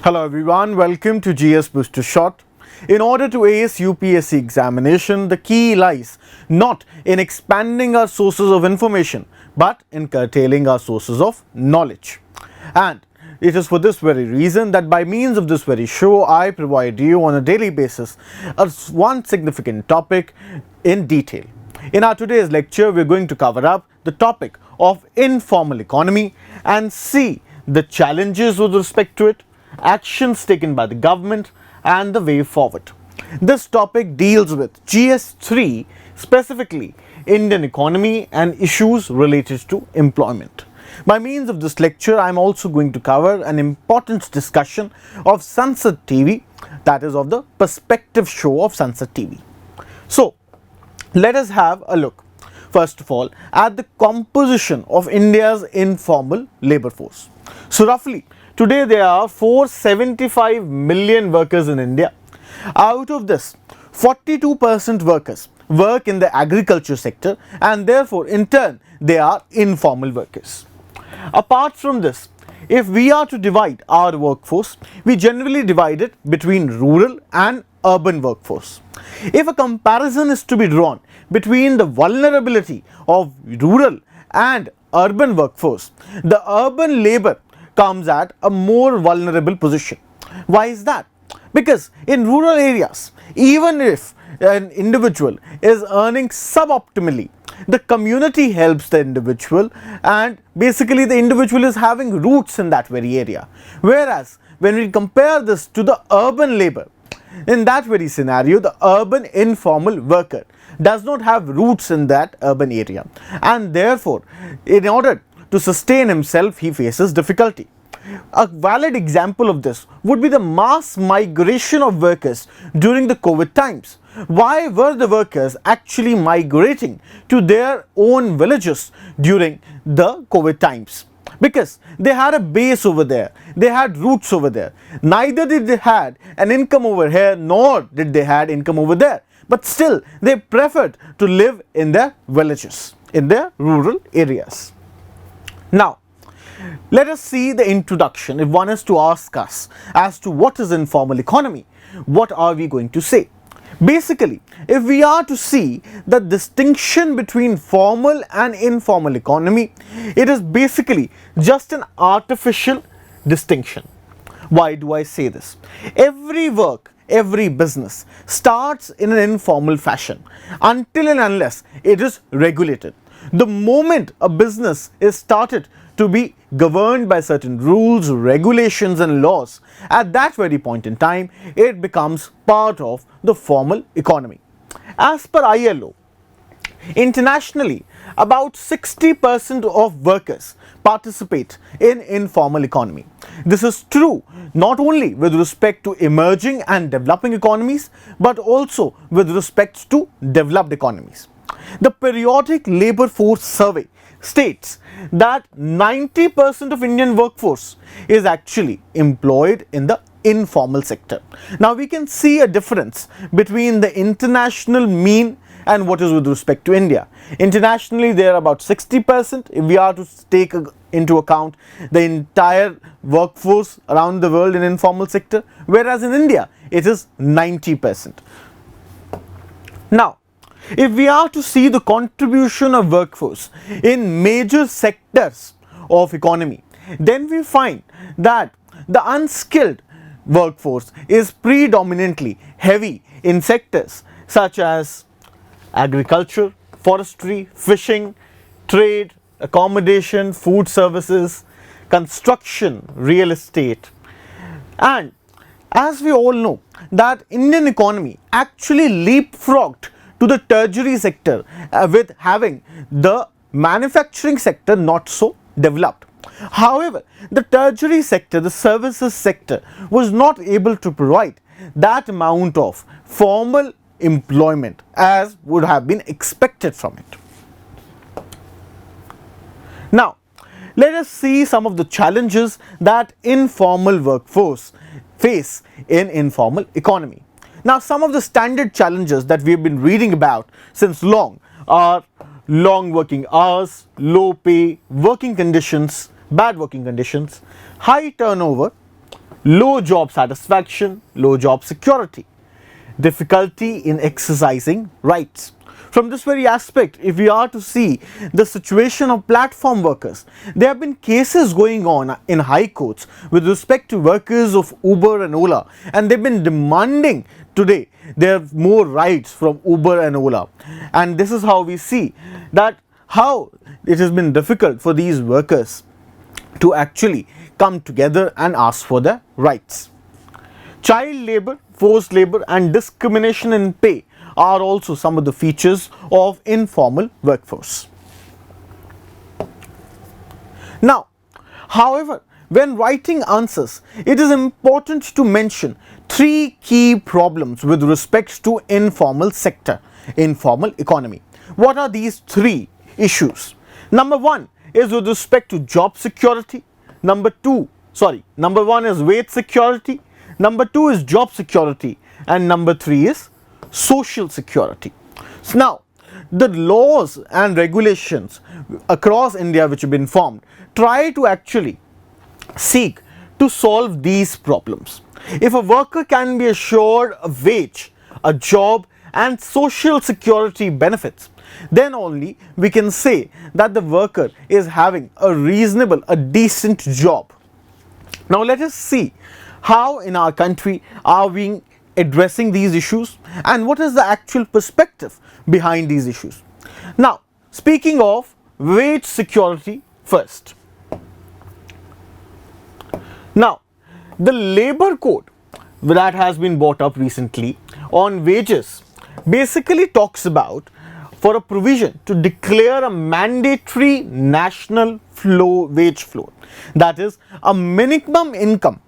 Hello everyone, welcome to GS Booster Shot. In order to ace UPSC examination, the key lies not in expanding our sources of information but in curtailing our sources of knowledge. And it is for this very reason that by means of this very show, I provide you on a daily basis one significant topic in detail. In our today's lecture, we are going to cover up the topic of informal economy and see the challenges with respect to it, actions taken by the government and the way forward. This topic deals with GS3, specifically Indian economy and issues related to employment. By means of this lecture, I am also going to cover an important discussion of Sunset TV, that is of the perspective show of Sunset TV. So, let us have a look, first of all, at the composition of India's informal labour force. So, roughly, today there are 475 million workers in India. Out of this, 42% workers work in the agriculture sector and therefore in turn they are informal workers. Apart from this, if we are to divide our workforce, we generally divide it between rural and urban workforce. If a comparison is to be drawn between the vulnerability of rural and urban workforce, the urban labour comes at a more vulnerable position. Why is that? Because in rural areas, even if an individual is earning suboptimally, the community helps the individual and basically the individual is having roots in that very area. Whereas when we compare this to the urban labour, in that very scenario, the urban informal worker does not have roots in that urban area and therefore in order to sustain himself, he faces difficulty. A valid example of this would be the mass migration of workers during the COVID times. Why were the workers actually migrating to their own villages during the COVID times? Because they had a base over there, they had roots over there. Neither did they had an income over here nor did they had income over there. But still they preferred to live in their villages, in their rural areas. Now, let us see the introduction. If one is to ask us as to what is informal economy, what are we going to say? Basically, if we are to see the distinction between formal and informal economy, it is basically just an artificial distinction. Why do I say this? Every work, every business starts in an informal fashion until and unless it is regulated. The moment a business is started to be governed by certain rules, regulations and laws, at that very point in time, it becomes part of the formal economy. As per ILO, internationally, about 60% of workers participate in informal economy. This is true not only with respect to emerging and developing economies, but also with respect to developed economies. The periodic labour force survey states that 90% of Indian workforce is actually employed in the informal sector. Now we can see a difference between the international mean and what is with respect to India. Internationally they are about 60% if we are to take into account the entire workforce around the world in informal sector, whereas in India it is 90%. Now, if we are to see the contribution of workforce in major sectors of economy, then we find that the unskilled workforce is predominantly heavy in sectors such as agriculture, forestry, fishing, trade, accommodation, food services, construction, real estate. And as we all know that Indian economy actually leapfrogged to the tertiary sector with having the manufacturing sector not so developed. However, the tertiary sector, the services sector, was not able to provide that amount of formal employment as would have been expected from it. Now, let us see some of the challenges that informal workforce face in informal economy. Now, some of the standard challenges that we have been reading about since long are long working hours, low pay, working conditions, bad working conditions, high turnover, low job satisfaction, low job security, difficulty in exercising rights. From this very aspect, if we are to see the situation of platform workers, there have been cases going on in high courts with respect to workers of Uber and Ola, and they've been demanding today their more rights from Uber and Ola. And this is how we see that how it has been difficult for these workers to actually come together and ask for their rights. Child labor, forced labor and discrimination in pay are also some of the features of informal workforce. Now, however, when writing answers, it is important to mention three key problems with respect to informal sector, informal economy. What are these three issues? Number one is with respect to job security. Number one is wage security. Number two is job security, and number three is social security. So now, the laws and regulations across India which have been formed try to actually seek to solve these problems. If a worker can be assured a wage, a job and social security benefits, then only we can say that the worker is having a reasonable, a decent job. Now let us see how in our country are we addressing these issues and what is the actual perspective behind these issues. Now, speaking of wage security first. Now, the labor code that has been brought up recently on wages basically talks about for a provision to declare a mandatory national wage floor, that is a minimum income,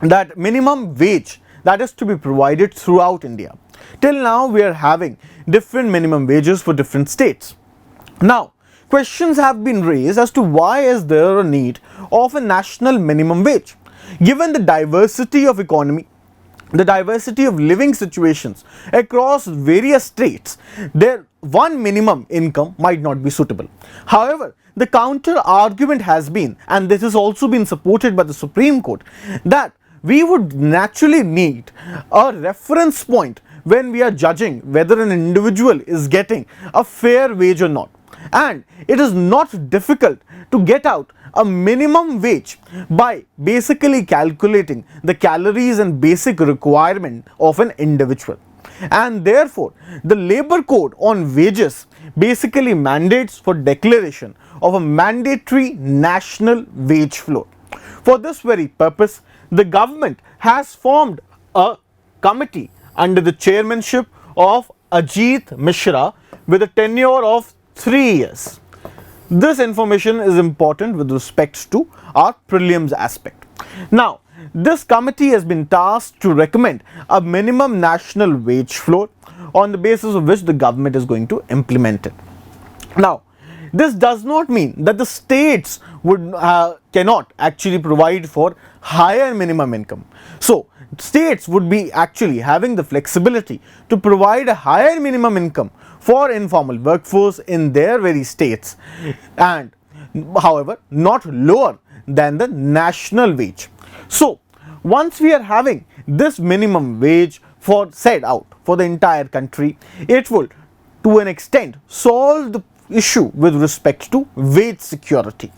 that minimum wage that is to be provided throughout India. Till now we are having different minimum wages for different states. Now, questions have been raised as to why is there a need of a national minimum wage. Given the diversity of economy, the diversity of living situations across various states, their one minimum income might not be suitable. However, the counter argument has been, and this has also been supported by the Supreme Court, that we would naturally need a reference point when we are judging whether an individual is getting a fair wage or not. And it is not difficult to get out a minimum wage by basically calculating the calories and basic requirement of an individual. And therefore, the labor code on wages basically mandates for declaration of a mandatory national wage floor. For this very purpose, the government has formed a committee under the chairmanship of Ajit Mishra with a tenure of 3 years. This information is important with respect to our prelims aspect. Now, this committee has been tasked to recommend a minimum national wage floor on the basis of which the government is going to implement it. Now, this does not mean that the states would cannot actually provide for higher minimum income. So, states would be actually having the flexibility to provide a higher minimum income for informal workforce in their very states, and however not lower than the national wage. So, once we are having this minimum wage for set out for the entire country, it will to an extent solve the issue with respect to wage security.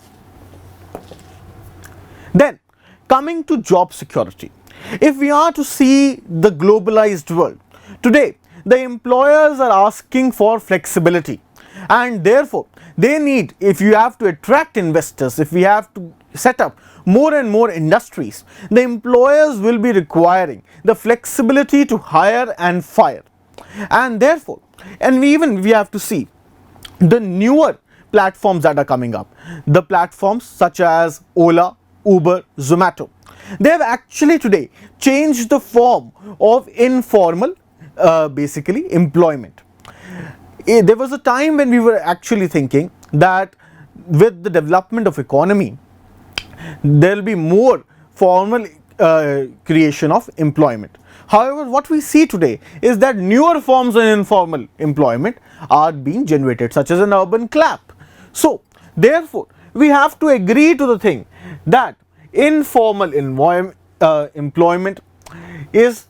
Then, coming to job security, if we are to see the globalized world today, the employers are asking for flexibility, and therefore they need, if you have to attract investors, if we have to set up more and more industries, the employers will be requiring the flexibility to hire and fire. And therefore, and we have to see the newer platforms that are coming up, the platforms such as Ola, Uber, Zomato. They have actually today changed the form of informal basically employment. There was a time when we were actually thinking that with the development of economy, there will be more formal creation of employment. However, what we see today is that newer forms of informal employment are being generated, such as an urban clap. So, therefore, we have to agree to the thing that informal employment is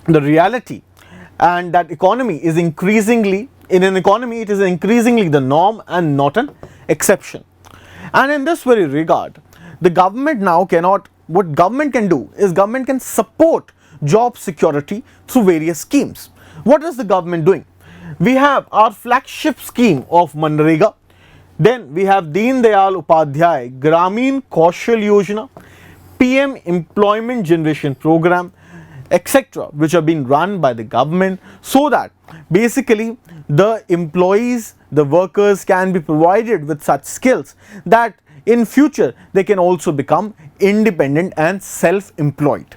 the reality, and that economy is increasingly, in an economy it is increasingly the norm and not an exception. And in this very regard, the government now cannot, what government can do is government can support job security through various schemes. What is the government doing? We have our flagship scheme of Manrega, then we have Deen Dayal Upadhyay Gramin Kaushal Yojana, PM Employment Generation Program, etc., which are being run by the government, so that basically the employees, the workers can be provided with such skills that in future they can also become independent and self-employed.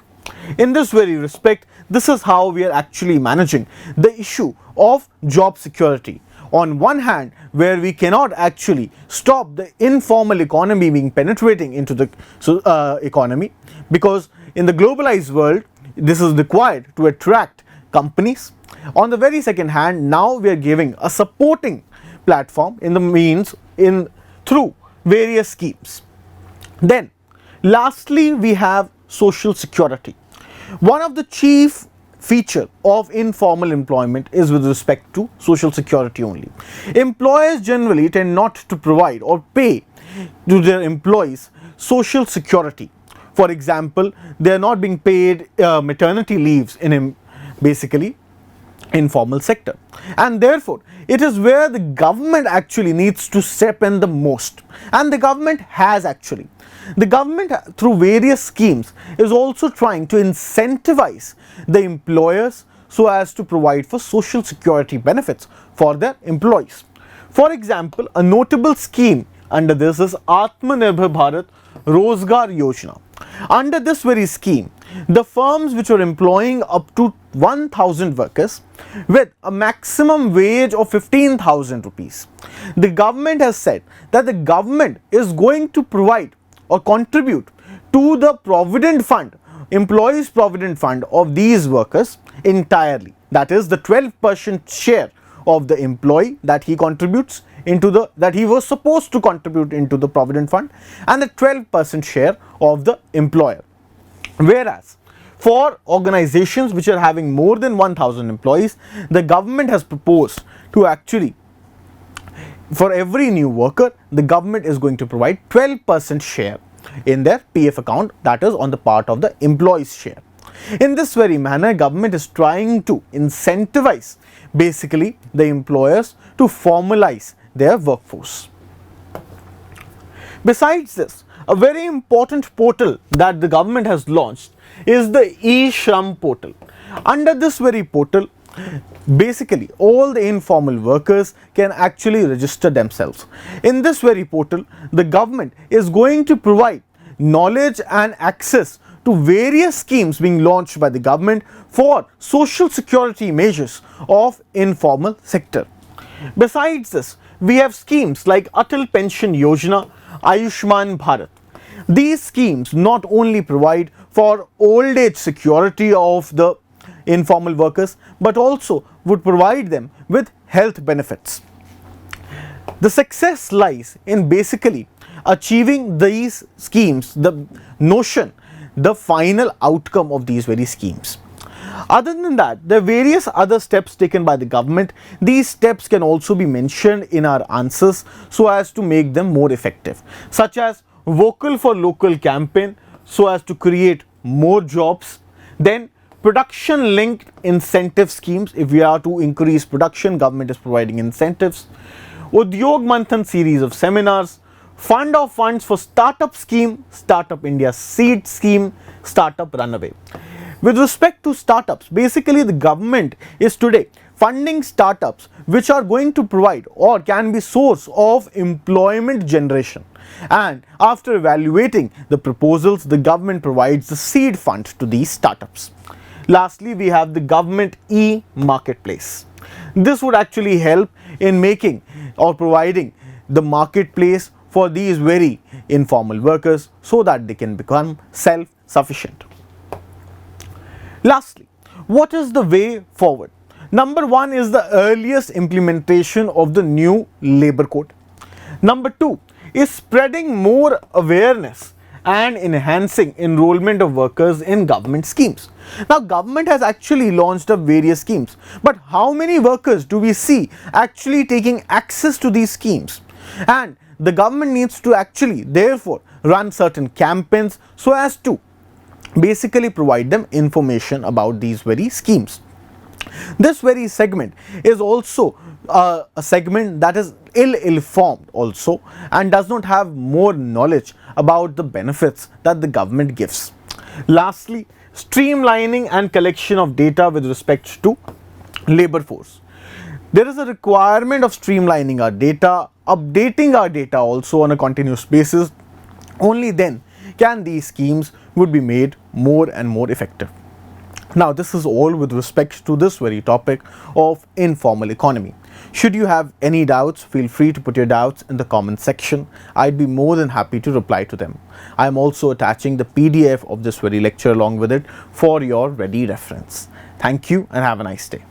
In this very respect, this is how we are actually managing the issue of job security. On one hand, where we cannot actually stop the informal economy being penetrating into the economy, because in the globalized world this is required to attract companies. On the very second hand, now we are giving a supporting platform in the means through various schemes. Then lastly, we have social security. One of the chief feature of informal employment is with respect to social security only. Employers generally tend not to provide or pay to their employees social security. For example, they are not being paid maternity leaves in basically informal sector, and therefore it is where the government actually needs to step in the most, and the government has actually. The government through various schemes is also trying to incentivize the employers so as to provide for social security benefits for their employees. For example, a notable scheme under this is Atmanirbhar Bharat Rozgar Yojana. Under this very scheme, the firms which are employing up to 1000 workers with a maximum wage of 15,000 rupees, the government has said that the government is going to provide or contribute to the provident fund, employees provident fund of these workers entirely. That is the 12% share of the employee that he contributes into the, that he was supposed to contribute into the provident fund, and the 12% share of the employer. Whereas for organizations which are having more than 1000 employees, the government has proposed to actually, for every new worker, the government is going to provide 12% share in their PF account, that is on the part of the employee's share. In this very manner, government is trying to incentivize basically the employers to formalize their workforce. Besides this, a very important portal that the government has launched is the ESHRAM portal. Under this very portal, basically all the informal workers can actually register themselves. In this very portal, the government is going to provide knowledge and access to various schemes being launched by the government for social security measures of informal sector. Besides this, we have schemes like Atal Pension Yojana, Ayushman Bharat. These schemes not only provide for old age security of the informal workers, but also would provide them with health benefits. The success lies in basically achieving these schemes, the notion, the final outcome of these very schemes. Other than that, there are various other steps taken by the government. These steps can also be mentioned in our answers so as to make them more effective, such as Vocal for Local campaign so as to create more jobs, then production linked incentive schemes. If we are to increase production, government is providing incentives. Udyog Manthan series of seminars, Fund of Funds for Startup Scheme, Startup India Seed Scheme, Startup Runaway. With respect to startups, basically the government is today funding startups which are going to provide or can be source of employment generation, and after evaluating the proposals, the government provides the seed fund to these startups. Lastly, we have the government e-marketplace. This would actually help in making or providing the marketplace for these very informal workers so that they can become self-sufficient. Lastly, what is the way forward? Number one is the earliest implementation of the new labor code. Number two is spreading more awareness and enhancing enrollment of workers in government schemes. Now, government has actually launched up various schemes, but how many workers do we see actually taking access to these schemes? And the government needs to actually therefore run certain campaigns so as to basically provide them information about these very schemes. This very segment is also a segment that is ill-informed also and does not have more knowledge about the benefits that the government gives. Lastly, streamlining and collection of data with respect to labor force. There is a requirement of streamlining our data, updating our data also on a continuous basis. Only then can these schemes would be made more and more effective. Now, this is all with respect to this very topic of informal economy. Should you have any doubts, feel free to put your doubts in the comment section. I'd be more than happy to reply to them. I am also attaching the PDF of this very lecture along with it for your ready reference. Thank you and have a nice day.